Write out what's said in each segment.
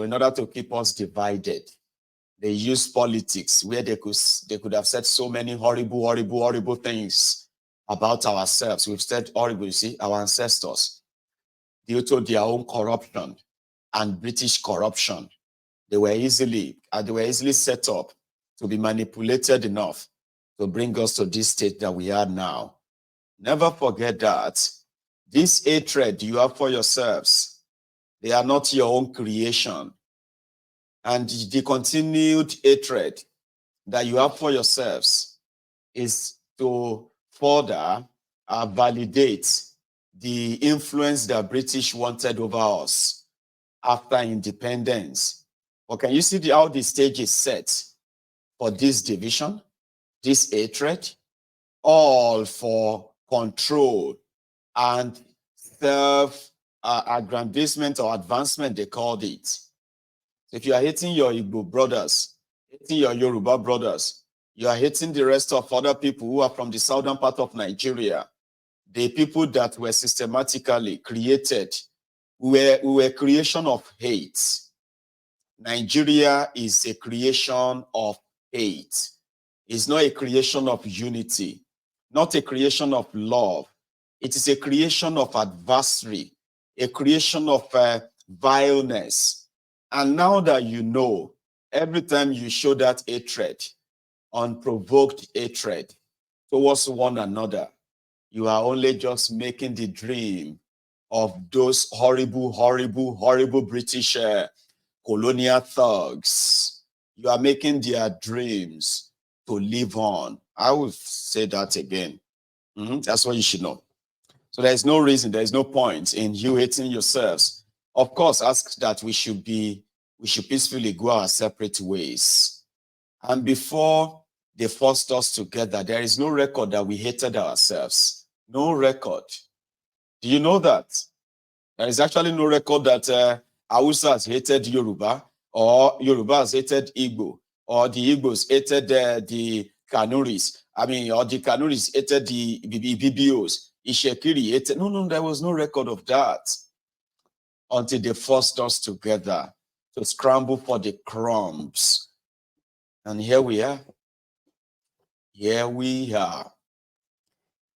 in order to keep us divided, they use politics where they could have said so many horrible things about ourselves. We've said horrible, you see, our ancestors, due to their own corruption and British corruption. They were easily set up to be manipulated enough to bring us to this state that we are now. Never forget that this hatred you have for yourselves, they are not your own creation. And the continued hatred that you have for yourselves is to further validate the influence that British wanted over us after independence. But can you see how the stage is set for this division, this hatred, all for control and self-aggrandizement or advancement, they called it. If you are hating your Igbo brothers, hating your Yoruba brothers, you are hating the rest of other people who are from the southern part of Nigeria, the people that were systematically created, were creation of hate. Nigeria is a creation of hate. It's not a creation of unity, not a creation of love. It is a creation of adversary, a creation of vileness. And now that you know, every time you show that hatred, unprovoked hatred towards one another, you are only just making the dream of those horrible British colonial thugs. You are making their dreams to live on. I will say that again. That's what you should know. So there is no reason, there is no point in you hating yourselves. Of course, ask that we should peacefully go our separate ways. And before they forced us together, there is no record that we hated ourselves. No record. Do you know that? There is actually no record that Hausa has hated Yoruba, or Yoruba has hated Igbo, or the Igbos hated the Kanuris. Or the Kanuris hated the BBOs. Ishekiri hated. No, there was no record of that until they forced us together to scramble for the crumbs. And here we are. Here we are.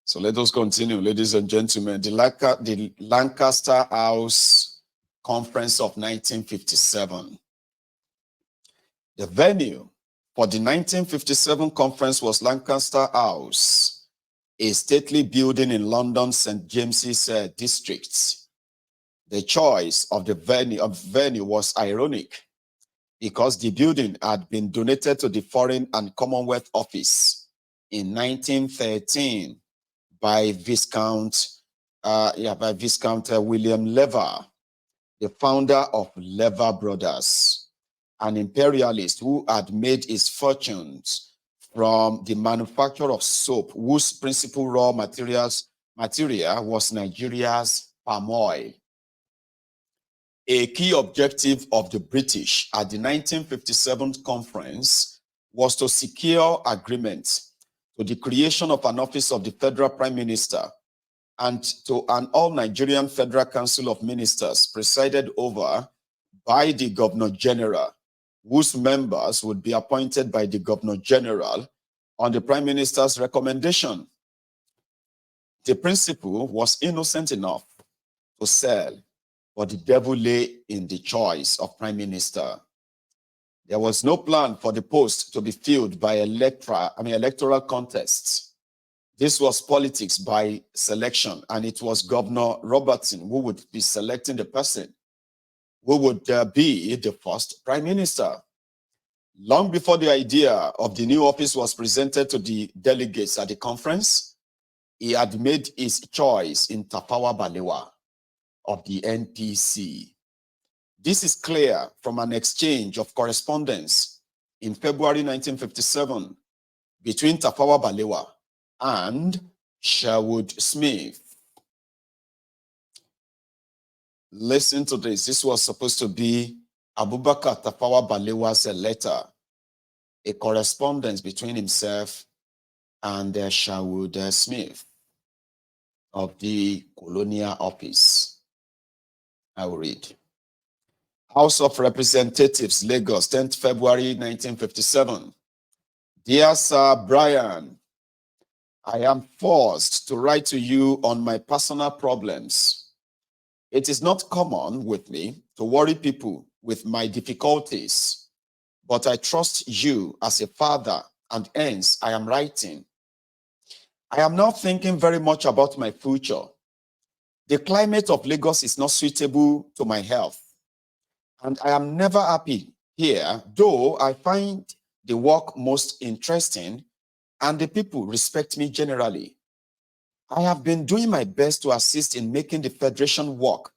So let us continue, ladies and gentlemen. The Lancaster House Conference of 1957. The venue for the 1957 conference was Lancaster House, a stately building in London's St. James's district. The choice of the venue was ironic because the building had been donated to the Foreign and Commonwealth Office in 1913 by Viscount William Lever, the founder of Lever Brothers, an imperialist who had made his fortunes from the manufacture of soap, whose principal raw material was Nigeria's palm oil. A key objective of the British at the 1957 conference was to secure agreement to the creation of an office of the Federal Prime Minister and to an all-Nigerian Federal Council of Ministers presided over by the Governor General, whose members would be appointed by the Governor General on the Prime Minister's recommendation. The principle was innocent enough to sell, but the devil lay in the choice of Prime Minister. There was no plan for the post to be filled by electoral contests. This was politics by selection, and it was Governor Robertson who would be selecting the person who would be the first Prime Minister. Long before the idea of the new office was presented to the delegates at the conference, he had made his choice in Tafawa Balewa of the NPC. This is clear from an exchange of correspondence in February 1957 between Tafawa Balewa and Sherwood Smith. Listen to this. This was supposed to be Abubakar Tafawa Balewa's letter, a correspondence between himself and Sherwood Smith of the Colonial Office. I will read. House of Representatives, Lagos, 10th February 1957. Dear Sir Brian, I am forced to write to you on my personal problems. It is not common with me to worry people with my difficulties, but I trust you as a father, and hence I am writing. I am now thinking very much about my future. The climate of Lagos is not suitable to my health, and I am never happy here, though I find the work most interesting and the people respect me generally. I have been doing my best to assist in making the federation work,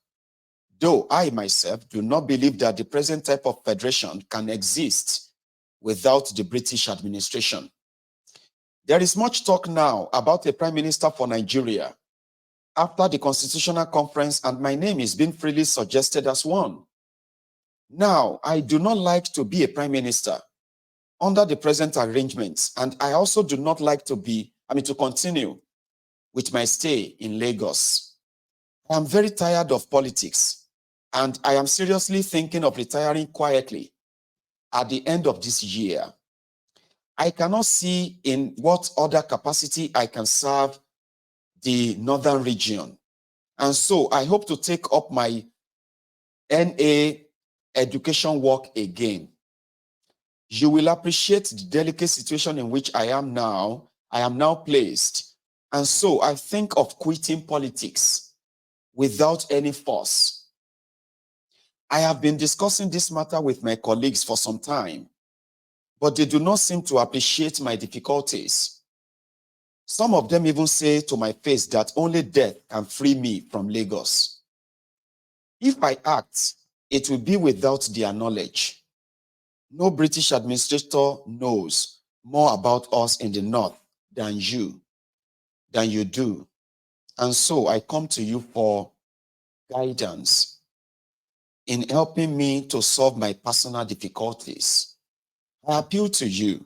though I myself do not believe that the present type of federation can exist without the British administration. There is much talk now about a prime minister for Nigeria after the Constitutional Conference, and my name is being freely suggested as one. Now, I do not like to be a prime minister under the present arrangements, and I also do not like to continue with my stay in Lagos. I am very tired of politics, and I am seriously thinking of retiring quietly at the end of this year. I cannot see in what other capacity I can serve the northern region. And so I hope to take up my NA education work again. You will appreciate the delicate situation in which I am now placed. And so I think of quitting politics without any force. I have been discussing this matter with my colleagues for some time, but they do not seem to appreciate my difficulties. Some of them even say to my face that only death can free me from Lagos. If I act, it will be without their knowledge. No British administrator knows more about us in the north than you do. And so I come to you for guidance in helping me to solve my personal difficulties. I appeal to you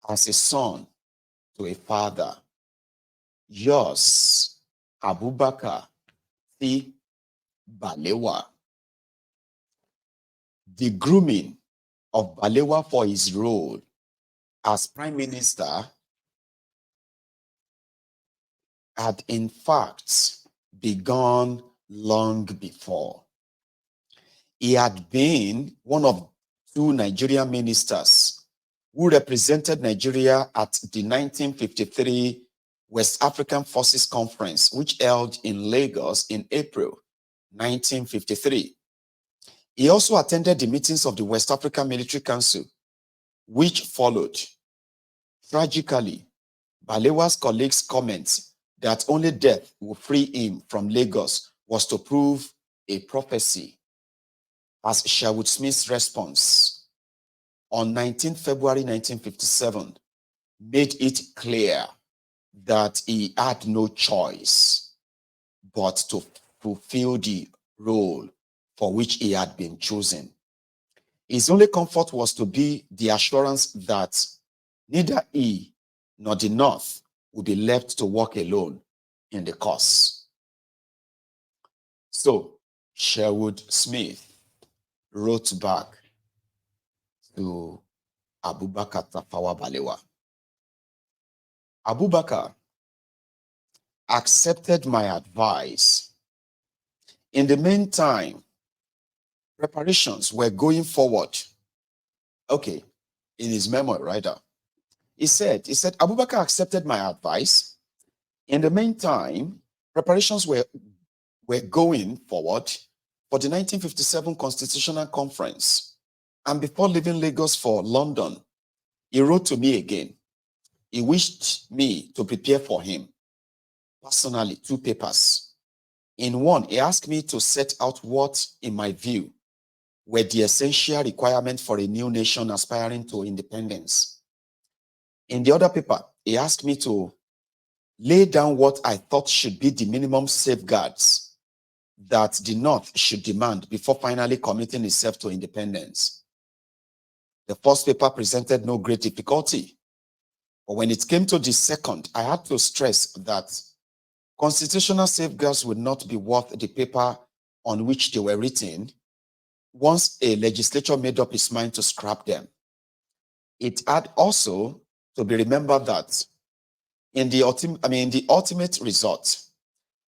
as a son to a father. Yours, Abubakar C. Balewa. The grooming of Balewa for his role as Prime Minister had in fact begun long before. He had been one of two Nigerian ministers who represented Nigeria at the 1953 West African Forces Conference, which held in Lagos in April 1953. He also attended the meetings of the West African Military Council, which followed. Tragically, Balewa's colleagues' comments that only death will free him from Lagos was to prove a prophecy, as Sherwood Smith's response on 19 February 1957 made it clear that he had no choice but to fulfill the role for which he had been chosen. His only comfort was to be the assurance that neither he nor the North would be left to walk alone in the cause. So Sherwood Smith wrote back to Abubakar Tafawa Balewa. Abubakar accepted my advice. In the meantime, preparations were going forward. Okay, in his memoir, writer, he said, Abubakar accepted my advice. In the meantime, preparations were going forward for the 1957 Constitutional Conference. And before leaving Lagos for London, he wrote to me again. He wished me to prepare for him personally 2 papers. In one, he asked me to set out what, in my view, were the essential requirements for a new nation aspiring to independence. In the other paper, he asked me to lay down what I thought should be the minimum safeguards that the North should demand before finally committing itself to independence. The first paper presented no great difficulty, but when it came to the second, I had to stress that constitutional safeguards would not be worth the paper on which they were written once a legislature made up its mind to scrap them, it had also to be remembered that in the ultimate result,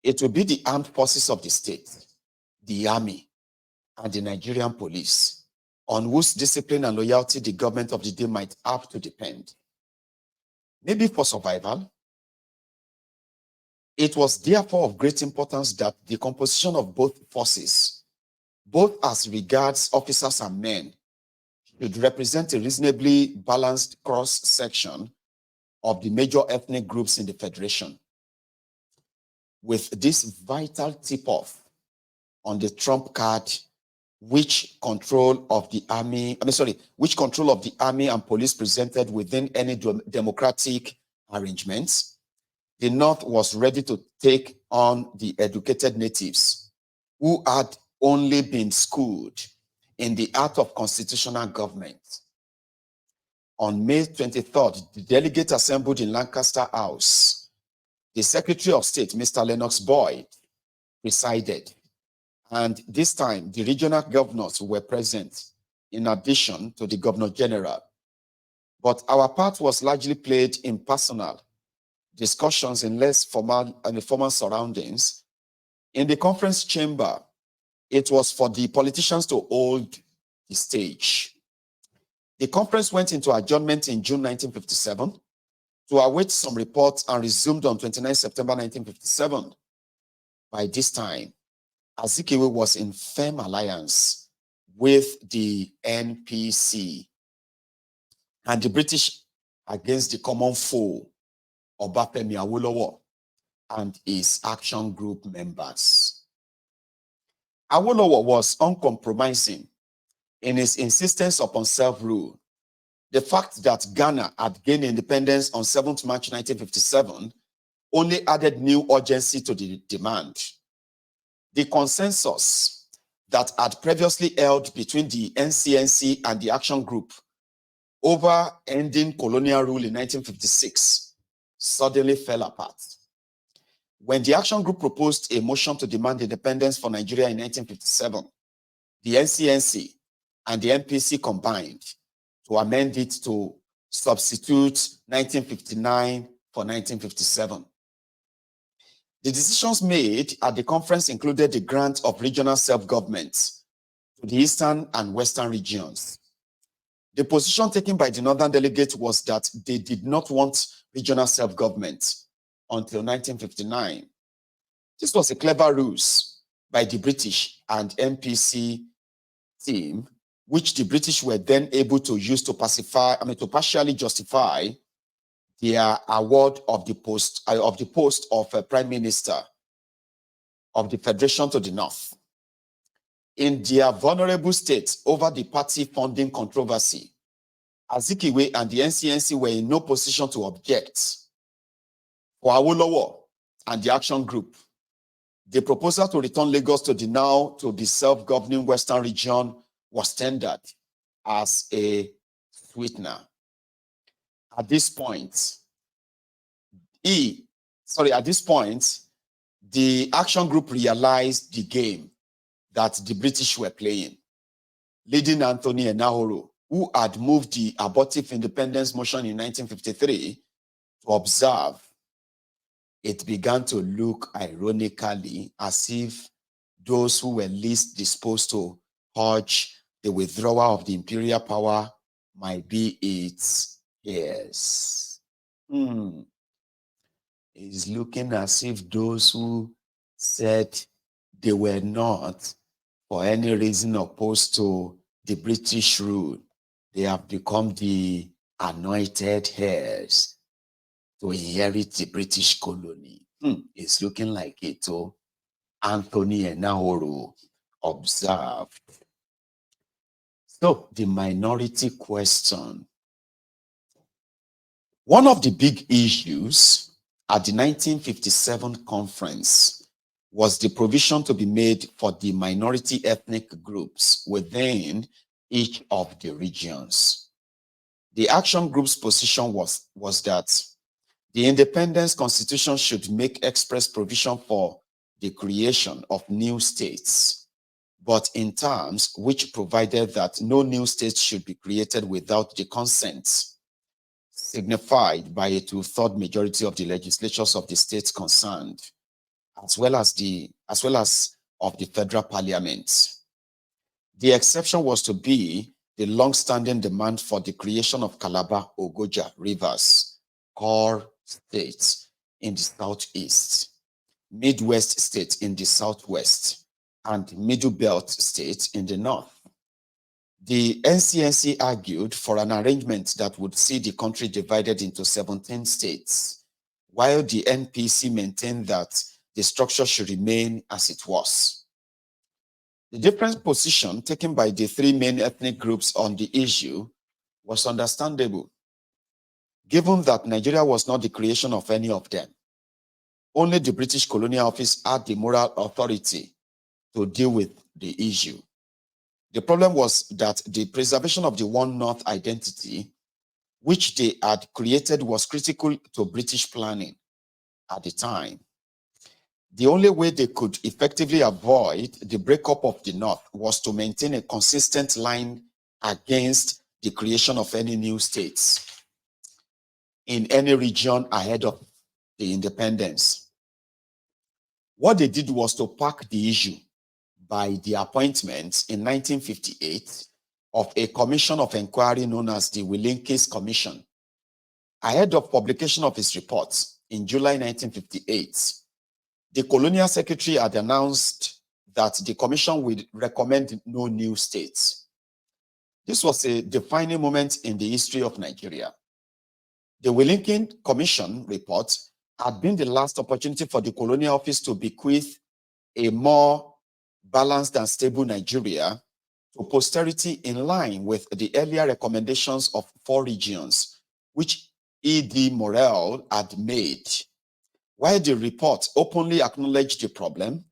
it will be the armed forces of the state, the army, and the Nigerian police, on whose discipline and loyalty the government of the day might have to depend. Maybe for survival. It was therefore of great importance that the composition of both forces, both as regards officers and men, should represent a reasonably balanced cross-section of the major ethnic groups in the Federation. With this vital tip-off on the trump card, which control of the army and police presented within any democratic arrangements, the North was ready to take on the educated natives who had only been schooled in the art of constitutional government. On May 23rd, the delegates assembled in Lancaster House. The Secretary of State, Mr. Lennox Boyd, presided. And this time, the regional governors were present, in addition to the Governor General. But our part was largely played in personal discussions in less formal and informal surroundings. In the conference chamber, it was for the politicians to hold the stage. The conference went into adjournment in June 1957 to await some reports and resumed on 29 September 1957. By this time, Azikiwe was in firm alliance with the NPC and the British against the common foe, Obafemi Awolowo, and his action group members. Awolowo was uncompromising in his insistence upon self-rule. The fact that Ghana had gained independence on 7th March 1957 only added new urgency to the demand. The consensus that had previously held between the NCNC and the Action Group over ending colonial rule in 1956 suddenly fell apart. When the Action Group proposed a motion to demand independence for Nigeria in 1957, the NCNC and the NPC combined to amend it to substitute 1959 for 1957. The decisions made at the conference included the grant of regional self-government to the eastern and western regions. The position taken by the northern delegates was that they did not want regional self-government until 1959. This was a clever ruse by the British and NPC team, which the British were then able to use to partially justify their award of the post of Prime Minister of the Federation to the North. In their vulnerable state over the party funding controversy, Azikiwe and the NCNC were in no position to object. For Awolowo and the Action Group, the proposal to return Lagos to the self-governing Western region was tendered as a sweetener. At this point, the Action Group realized the game that the British were playing, leading Anthony Enahoro, who had moved the abortive independence motion in 1953, to observe. It began to look ironically as if those who were least disposed to urge the withdrawal of the imperial power might be its heirs. It's looking as if those who said they were not, for any reason, opposed to the British rule, they have become the anointed heirs to inherit the British colony. It's looking like it. Anthony Enahoro observed. So, the minority question. One of the big issues at the 1957 conference was the provision to be made for the minority ethnic groups within each of the regions. The Action Group's position was that the Independence Constitution should make express provision for the creation of new states, but in terms which provided that no new state should be created without the consent signified by a two-thirds majority of the legislatures of the states concerned, as well as of the federal parliament. The exception was to be the long-standing demand for the creation of Calabar, Ogoja, Rivers, core states in the southeast, Midwest states in the southwest, and Middle Belt states in the north. The NCNC argued for an arrangement that would see the country divided into 17 states, while the NPC maintained that the structure should remain as it was. The different position taken by the three main ethnic groups on the issue was understandable, given that Nigeria was not the creation of any of them. Only the British Colonial Office had the moral authority to deal with the issue. The problem was that the preservation of the One North identity, which they had created, was critical to British planning at the time. The only way they could effectively avoid the breakup of the North was to maintain a consistent line against the creation of any new states in any region ahead of the independence. What they did was to park the issue by the appointment in 1958 of a commission of inquiry known as the Willinkins Commission. Ahead of publication of his report in July 1958, the colonial secretary had announced that the commission would recommend no new states. This was a defining moment in the history of Nigeria. The Willinkins Commission report had been the last opportunity for the colonial office to bequeath a more balanced and stable Nigeria to posterity in line with the earlier recommendations of 4 regions, which E.D. Morel had made. While the report openly acknowledged the problem,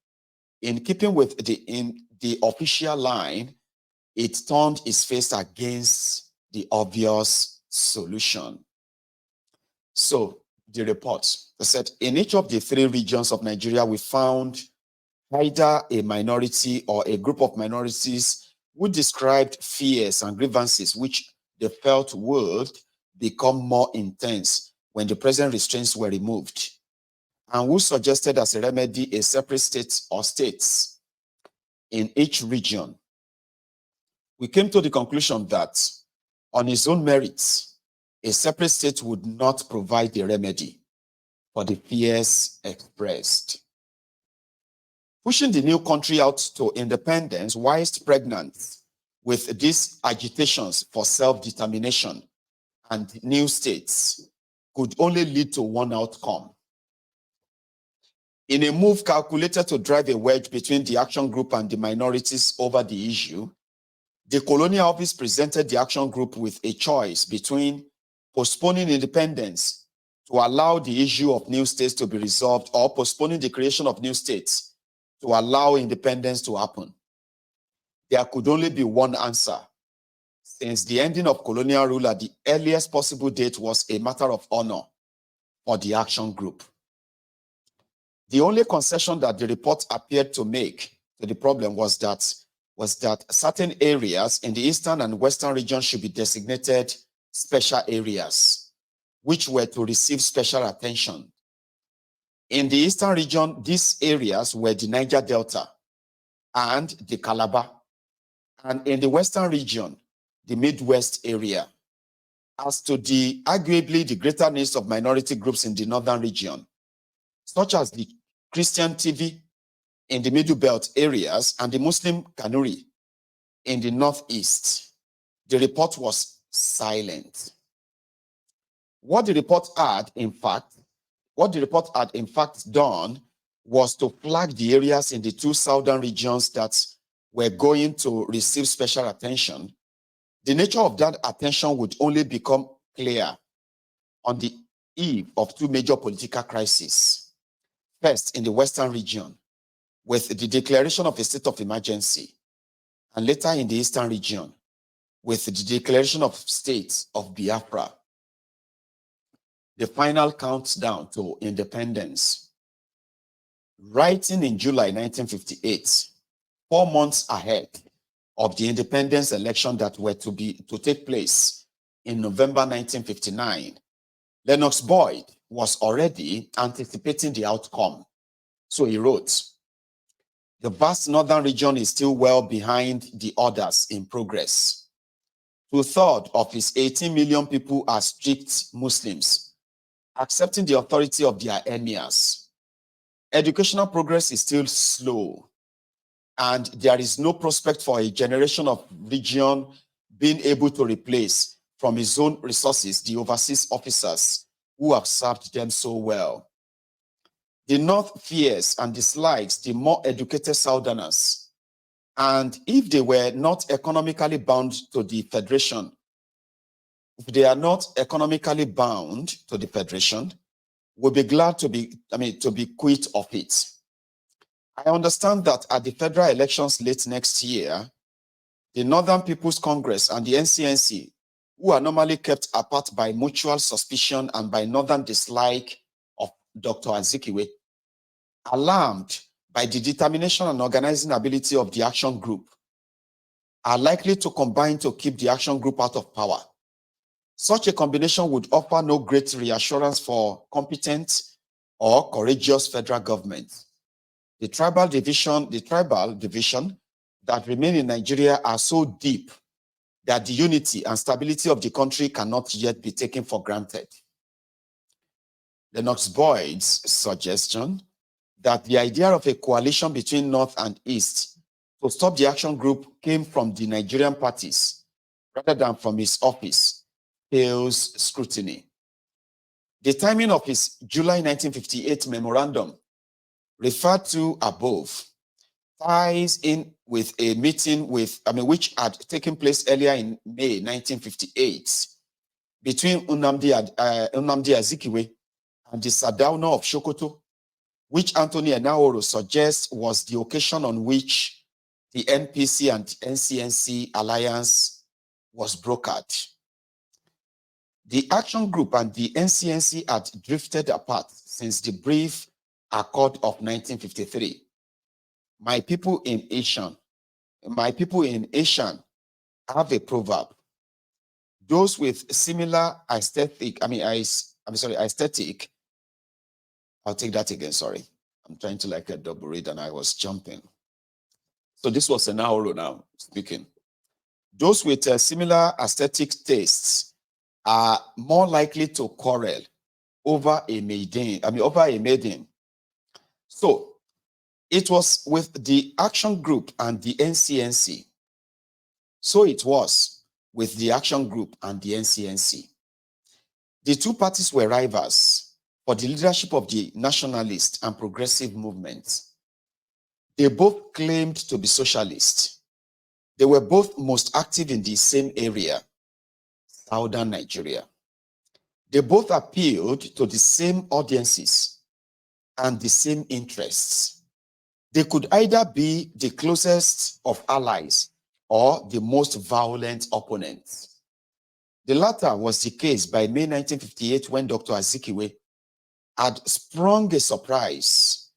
in keeping with the official line, it turned its face against the obvious solution. So the report said, in each of the 3 regions of Nigeria, we found either a minority or a group of minorities who described fears and grievances which they felt would become more intense when the present restraints were removed, and who suggested as a remedy a separate state or states in each region. We came to the conclusion that on its own merits, a separate state would not provide a remedy for the fears expressed. Pushing the new country out to independence whilst pregnant with these agitations for self-determination and new states could only lead to one outcome. In a move calculated to drive a wedge between the action group and the minorities over the issue, the colonial office presented the action group with a choice between postponing independence to allow the issue of new states to be resolved, or postponing the creation of new states to allow independence to happen. There could only be one answer, since the ending of colonial rule at the earliest possible date was a matter of honor for the action group. The only concession that the report appeared to make to the problem was that certain areas in the eastern and western regions should be designated special areas, which were to receive special attention. In the eastern region, these areas were the Niger Delta and the Calabar, and in the western region, the Midwest area. As to arguably the greater needs of minority groups in the northern region, such as the Christian TV in the Middle Belt areas and the Muslim Kanuri in the northeast, the report was silent. What the report had in fact done was to flag the areas in the 2 southern regions that were going to receive special attention. The nature of that attention would only become clear on the eve of 2 major political crises. First, in the western region, with the declaration of a state of emergency, and later in the eastern region, with the declaration of state of Biafra. The final countdown to independence. Writing in July 1958, 4 months ahead of the independence election that were to take place in November 1959, Lennox Boyd was already anticipating the outcome. So he wrote, "The vast northern region is still well behind the others in progress. 2/3 of its 18 million people are strict Muslims, accepting the authority of their emirs. Educational progress is still slow, and there is no prospect for a generation of region being able to replace from its own resources the overseas officers who have served them so well. The North fears and dislikes the more educated Southerners, and if they were not economically bound to the Federation, if they are not economically bound to the Federation, we'll be glad to be quit of it. I understand that at the federal elections late next year, the Northern People's Congress and the NCNC, who are normally kept apart by mutual suspicion and by Northern dislike of Dr. Azikiwe, alarmed by the determination and organizing ability of the Action Group, are likely to combine to keep the Action Group out of power. Such a combination would offer no great reassurance for competent or courageous federal government. The tribal division that remain in Nigeria are so deep that the unity and stability of the country cannot yet be taken for granted." Lennox Boyd's suggestion that the idea of a coalition between North and East to stop the Action Group came from the Nigerian parties rather than from his office fails scrutiny. The timing of his July 1958 memorandum referred to above ties in with a meeting which had taken place earlier in May 1958 between Nnamdi Azikiwe and the Sardauna of Sokoto, which Anthony Enahoro suggests was the occasion on which the NPC and NCNC alliance was brokered. The Action Group and the NCNC had drifted apart since the brief Accord of 1953. My people in Asian have a proverb. Those with similar aesthetic, I'll take that again, sorry. I'm trying to like a double read and I was jumping. So this was an hour now speaking. Those with similar aesthetic tastes are more likely to quarrel over a maiden. So it was with the Action Group and the NCNC. So it was with the Action Group and the NCNC. The two parties were rivals for the leadership of the nationalist and progressive movements. They both claimed to be socialist. They were both most active in the same area, Southern Nigeria. They both appealed to the same audiences and the same interests. They could either be the closest of allies or the most violent opponents. The latter was the case by May 1958 when Dr. Azikiwe had sprung a surprise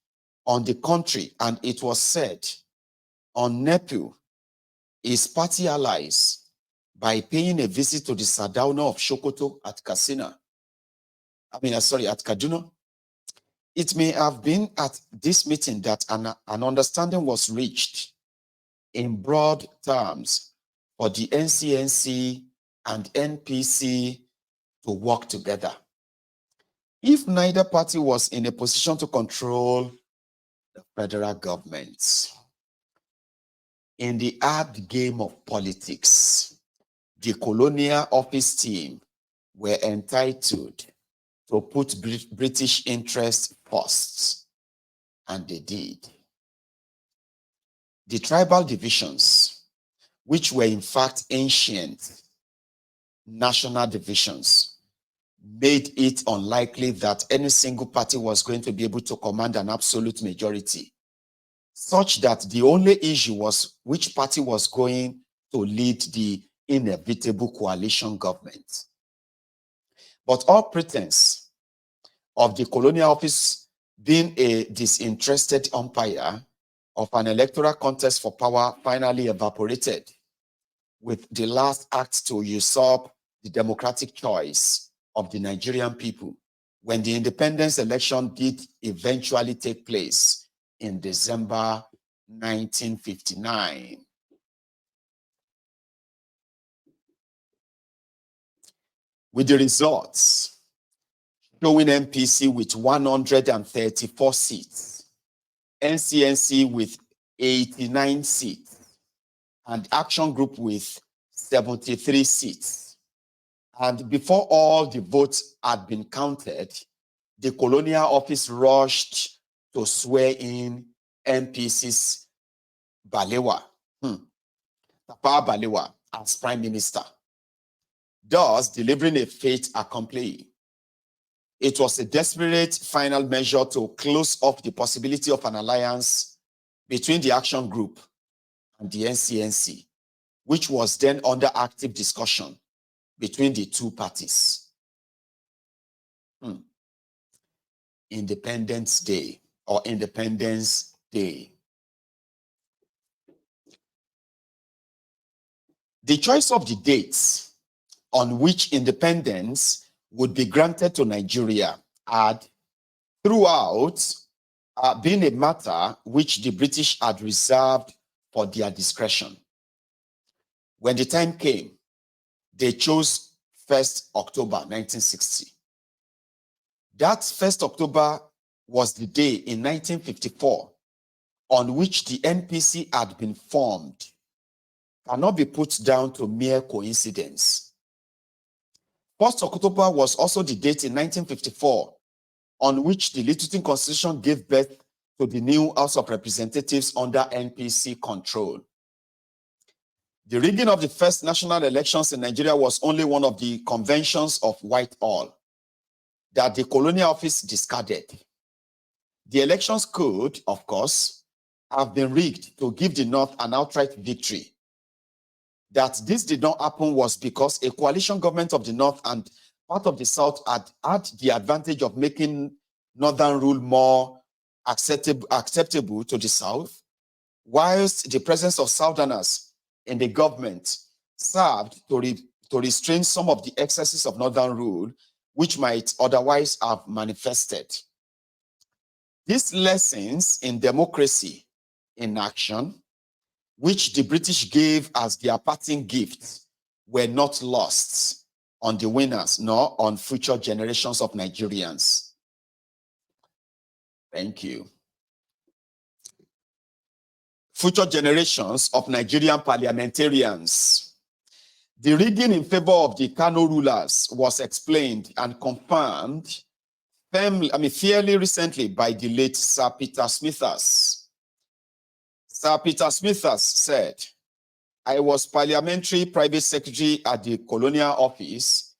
on the country, and it was said on NEPU, his party allies, by paying a visit to the Sardauna of Sokoto at Kaduna. It may have been at this meeting that an understanding was reached in broad terms for the NCNC and NPC to work together. If neither party was in a position to control the federal government, in the hard game of politics, the colonial office team were entitled to put British interests first, and they did. The tribal divisions, which were in fact ancient national divisions, made it unlikely that any single party was going to be able to command an absolute majority, such that the only issue was which party was going to lead the inevitable coalition government. But all pretense of the colonial office being a disinterested umpire of an electoral contest for power finally evaporated, with the last act to usurp the democratic choice of the Nigerian people when the independence election did eventually take place in December 1959. With the results showing MPC with 134 seats, NCNC with 89 seats, and Action Group with 73 seats. And before all the votes had been counted, the Colonial Office rushed to swear in MPC's Balewa, Tafawa Balewa, as Prime Minister, thus delivering a fait accompli. It was a desperate final measure to close off the possibility of an alliance between the Action Group and the NCNC, which was then under active discussion between the two parties. Independence Day or Independence Day. The choice of the dates on which independence would be granted to Nigeria had throughout been a matter which the British had reserved for their discretion. When the time came, they chose 1st October 1960. That 1st October was the day in 1954 on which the NPC had been formed. Cannot be put down to mere coincidence. 1st October was also the date in 1954 on which the Littleton Constitution gave birth to the new House of Representatives under NPC control. The rigging of the first national elections in Nigeria was only one of the conventions of Whitehall that the Colonial Office discarded. The elections could, of course, have been rigged to give the North an outright victory. That this did not happen was because a coalition government of the North and part of the South had the advantage of making Northern rule more acceptable to the South, whilst the presence of Southerners in the government served to restrain some of the excesses of Northern rule, which might otherwise have manifested. These lessons in democracy in action, which the British gave as their parting gift, were not lost on the winners nor on future generations of Nigerians. Thank you. Future generations of Nigerian parliamentarians. The rigging in favor of the Kano rulers was explained and confirmed fairly recently by the late Sir Peter Smithers. Sir Peter Smithers said, "I was parliamentary private secretary at the Colonial Office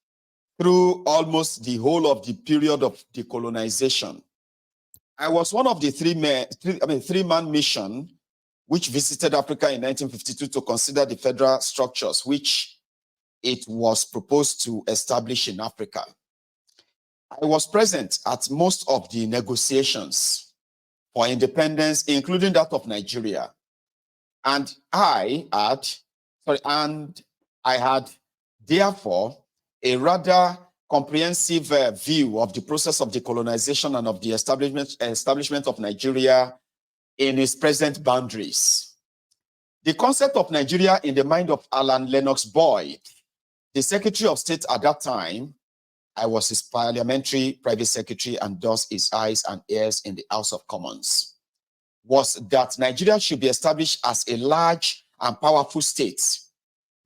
through almost the whole of the period of decolonization. I was one of the three-man mission which visited Africa in 1952 to consider the federal structures which it was proposed to establish in Africa. I was present at most of the negotiations for independence, including that of Nigeria. And I had therefore a rather comprehensive view of the process of decolonization and of the establishment of Nigeria in its present boundaries. The concept of Nigeria in the mind of Alan Lennox Boyd, the Secretary of State at that time, I was his parliamentary private secretary and thus his eyes and ears in the House of Commons, was that Nigeria should be established as a large and powerful state,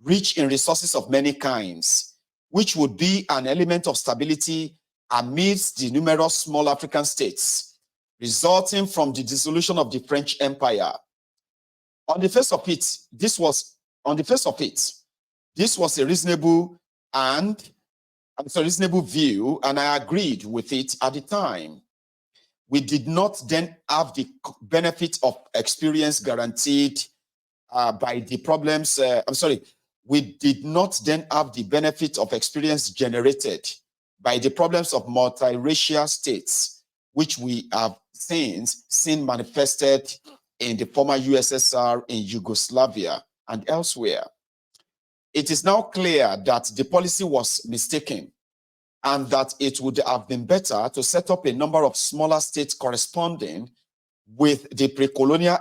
rich in resources of many kinds, which would be an element of stability amidst the numerous small African states, resulting from the dissolution of the French Empire. On the face of it, this was a reasonable view, and I agreed with it at the time. We did not then have the benefit of experience guaranteed by the problems. We did not then have the benefit of experience generated by the problems of multiracial states, which we have since seen manifested in the former USSR, in Yugoslavia, and elsewhere. It is now clear that the policy was mistaken and that it would have been better to set up a number of smaller states corresponding with the pre-colonial